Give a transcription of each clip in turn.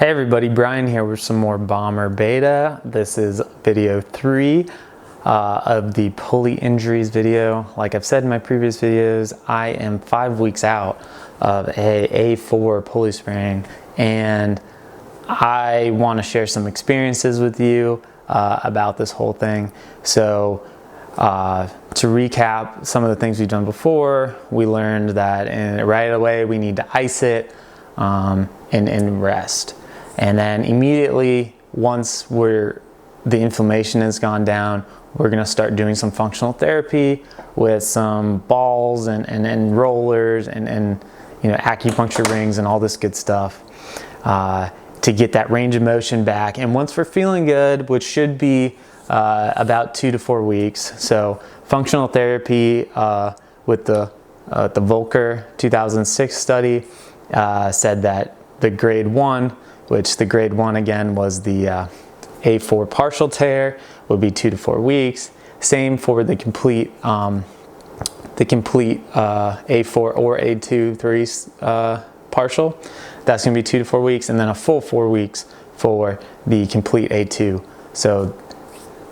Hey everybody, Brian here with some more Bomber Beta. This is video 3 of the pulley injuries video. Like I've said in my previous videos, I am 5 weeks out of a A4 pulley sprain, and I want to share some experiences with you about this whole thing. So to recap some of the things we've done before, we learned that right away we need to ice it and rest. And then immediately, once the inflammation has gone down, we're going to start doing some functional therapy with some balls and rollers and acupuncture rings and all this good stuff to get that range of motion back. And once we're feeling good, which should be about 2 to 4 weeks, so functional therapy with the Volker 2006 study said that the grade 1, which the grade 1 again was the A4 partial tear, would be 2 to 4 weeks. Same for the complete A4 or A2 3 partial. That's going to be 2 to 4 weeks, and then a full 4 weeks for the complete A2. So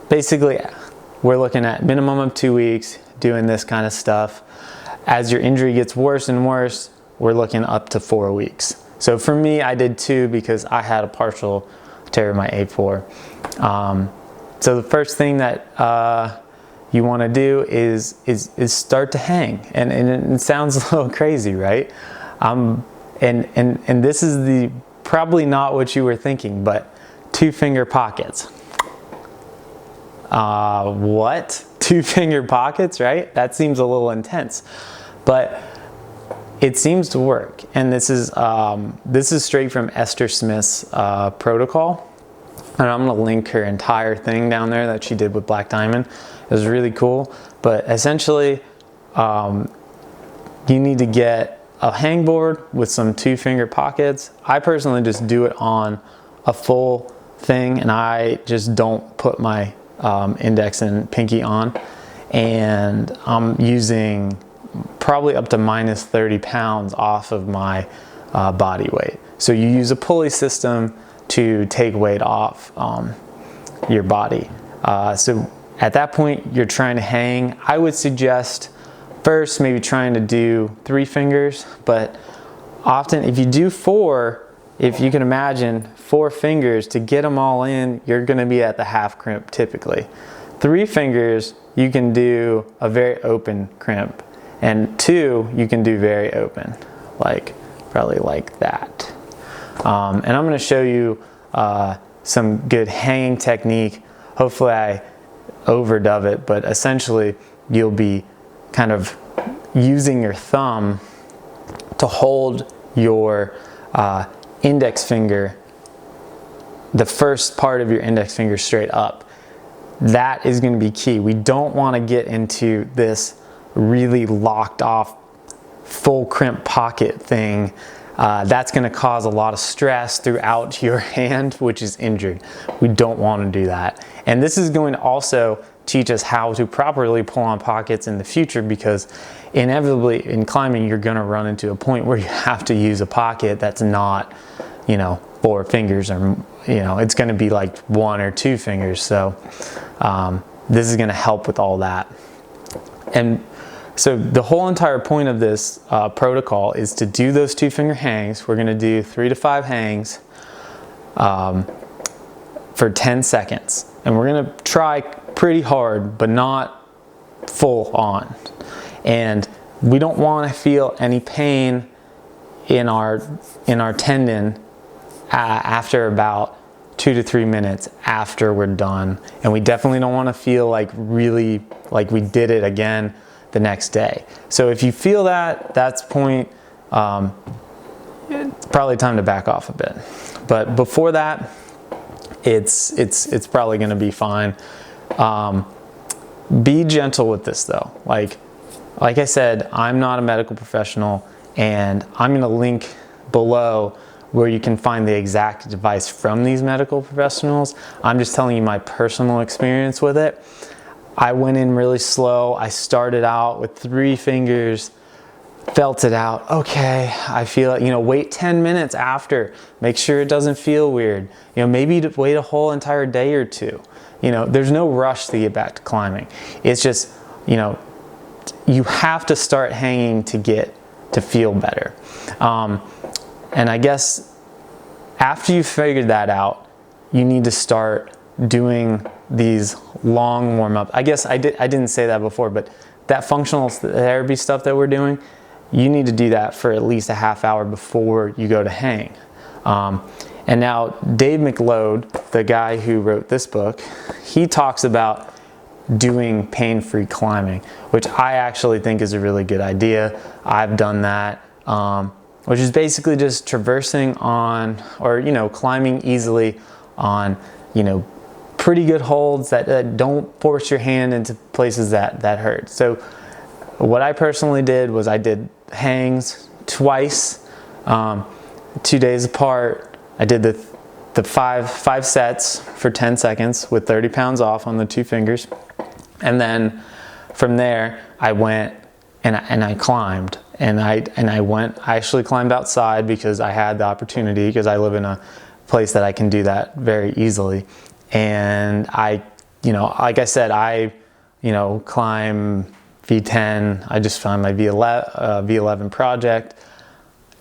basically, we're looking at minimum of 2 weeks doing this kind of stuff. As your injury gets worse and worse, we're looking up to 4 weeks. So for me, I did 2 because I had a partial tear in my A4. So the first thing that you want to do is start to hang, and it sounds a little crazy, right? And this is probably not what you were thinking, but 2-finger pockets. What? 2-finger pockets, right? That seems a little intense, but it seems to work. And this is straight from Esther Smith's protocol. And I'm gonna link her entire thing down there that she did with Black Diamond. It was really cool. But essentially, you need to get a hangboard with some 2-finger pockets. I personally just do it on a full thing, and I just don't put my index and pinky on. And I'm using probably up to minus 30 pounds off of my body weight. So you use a pulley system to take weight off your body. So at that point, you're trying to hang. I would suggest first maybe trying to do 3 fingers, but often if you do 4, if you can imagine 4 fingers, to get them all in, you're gonna be at the half crimp typically. 3 fingers, you can do a very open crimp. And 2, you can do very open, probably like that. And I'm going to show you some good hanging technique. Hopefully I overdub it, but essentially you'll be kind of using your thumb to hold your index finger, the first part of your index finger straight up. That is going to be key. We don't want to get into this really locked off full crimp pocket thing. That's going to cause a lot of stress throughout your hand, which is injured. We don't want to do that. And this is going to also teach us how to properly pull on pockets in the future, because inevitably in climbing you're going to run into a point where you have to use a pocket that's not 4 fingers, or it's going to be like 1 or 2 fingers. So this is going to help with all that. And so the whole entire point of this protocol is to do those 2-finger hangs. We're going to do 3 to 5 hangs for 10 seconds. And we're going to try pretty hard, but not full on. And we don't want to feel any pain in our tendon after about 2 to 3 minutes after we're done. And we definitely don't want to feel like we did it again the next day. So if you feel that's point, it's probably time to back off a bit. But before that, it's probably going to be fine. Be gentle with this though. Like I said, I'm not a medical professional, and I'm going to link below where you can find the exact advice from these medical professionals. I'm just telling you my personal experience with it. I went in really slow. I started out with 3 fingers, felt it out. Okay, I feel it. You know, wait 10 minutes after. Make sure it doesn't feel weird. You know, maybe wait a whole entire day or two. You know, there's no rush to get back to climbing. It's just, you know, you have to start hanging to feel better. And I guess after you figured that out, you need to start doing these long warm-up. I guess I didn't say that before, but that functional therapy stuff that we're doing, you need to do that for at least a half hour before you go to hang. And now Dave McLeod, the guy who wrote this book, he talks about doing pain-free climbing, which I actually think is a really good idea. I've done that, which is basically just traversing on, or, you know, climbing easily on, you know, pretty good holds that don't force your hand into places that hurt. So what I personally did was I did hangs twice, 2 days apart. I did the five sets for 10 seconds with 30 pounds off on the 2 fingers. And then from there, I went and I climbed. And I actually climbed outside because I had the opportunity, because I live in a place that I can do that very easily. And I, you know, like I said, you know, climb V10. I just found my V11 project.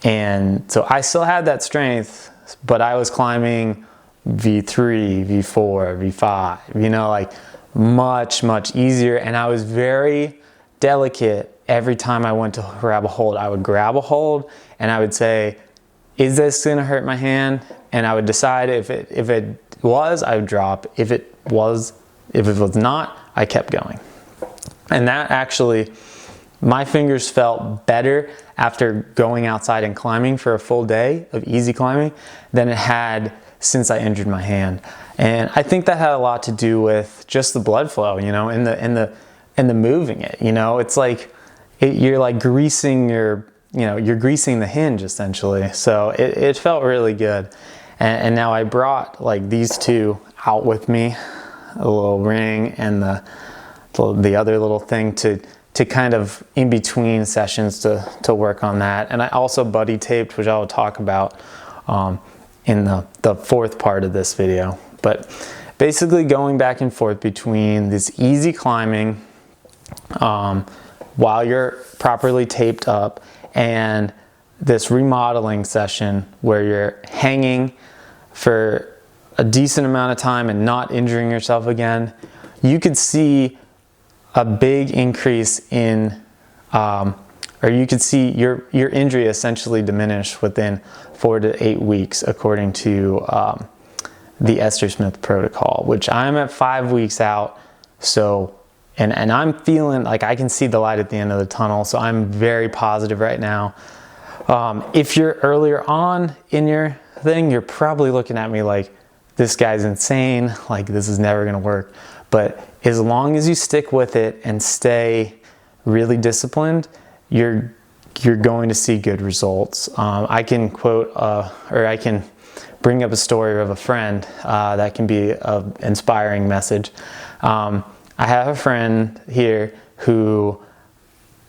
And so I still had that strength, but I was climbing V3, V4, V5, you know, like much easier. And I was very delicate every time I went to grab a hold. I would grab a hold and I would say, is this gonna hurt my hand? And I would decide if it was, I would drop. If it was not, I kept going. And that actually, my fingers felt better after going outside and climbing for a full day of easy climbing than it had since I injured my hand. And I think that had a lot to do with just the blood flow, you know, and the moving it, you know. It's like you're like greasing you're greasing the hinge essentially. So it felt really good. And now I brought like these two out with me, a little ring and the other little thing to kind of in between sessions to work on that. And I also buddy taped, which I will talk about in the fourth part of this video. But basically going back and forth between this easy climbing while you're properly taped up and this remodeling session where you're hanging for a decent amount of time and not injuring yourself again, you could see a big increase in, or you could see your injury essentially diminish within 4 to 8 weeks, according to the Esther Smith protocol, which I'm at 5 weeks out. So, and I'm feeling like I can see the light at the end of the tunnel. So I'm very positive right now. If you're earlier on in your thing, you're probably looking at me like, this guy's insane, like this is never gonna work. But as long as you stick with it and stay really disciplined, you're going to see good results. I can quote, or I can bring up a story of a friend that can be an inspiring message. I have a friend here who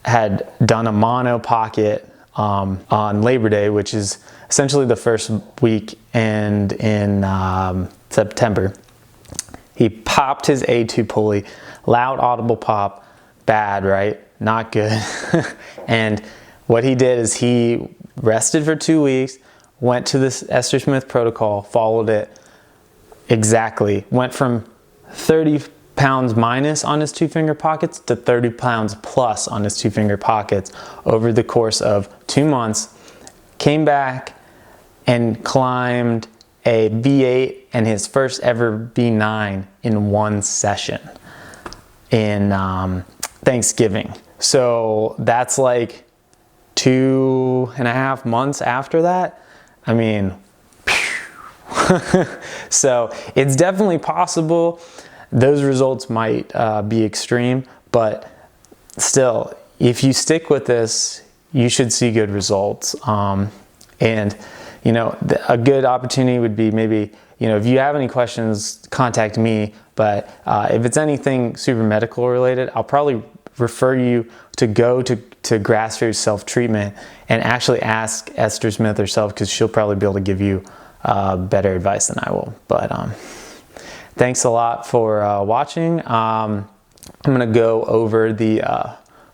had done a mono pocket on Labor Day, which is essentially the first weekend in September. He popped his A2 pulley, loud audible pop, bad, right? Not good. And what he did is he rested for 2 weeks, went to this Esther Smith protocol, followed it exactly, went from 30 pounds minus on his 2 finger pockets to 30 pounds plus on his 2 finger pockets over the course of 2 months, came back and climbed a V8 and his first ever V9 in 1 session in Thanksgiving. So that's like 2.5 months after that. I mean, so it's definitely possible. Those results might be extreme, but still, if you stick with this, you should see good results. And you know, a good opportunity would be maybe, you know, if you have any questions, contact me. But if it's anything super medical related, I'll probably refer you to go to grassroots self-treatment and actually ask Esther Smith herself, because she'll probably be able to give you better advice than I will. But thanks a lot for watching. I'm gonna go over the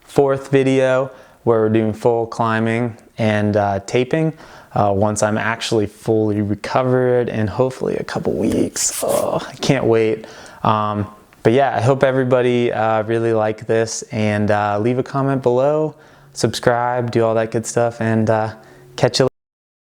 fourth video where we're doing full climbing and taping once I'm actually fully recovered in hopefully a couple weeks. Oh, I can't wait. But yeah, I hope everybody really liked this, and leave a comment below, subscribe, do all that good stuff, and catch you later.